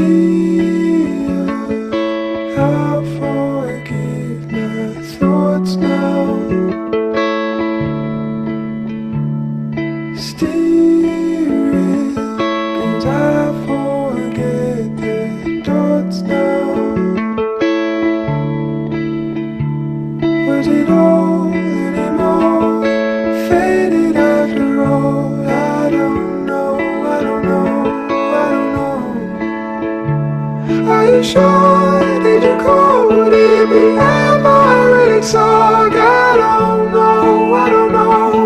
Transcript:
Still, I forget my thoughts now. Steering, 'cause I forget the thoughts now. Was it all anymore? Faded after all. I don't know, I don't know, I don't know. Are you sure? Did you call? Would it be? Am I really sorry? I don't know, I don't know.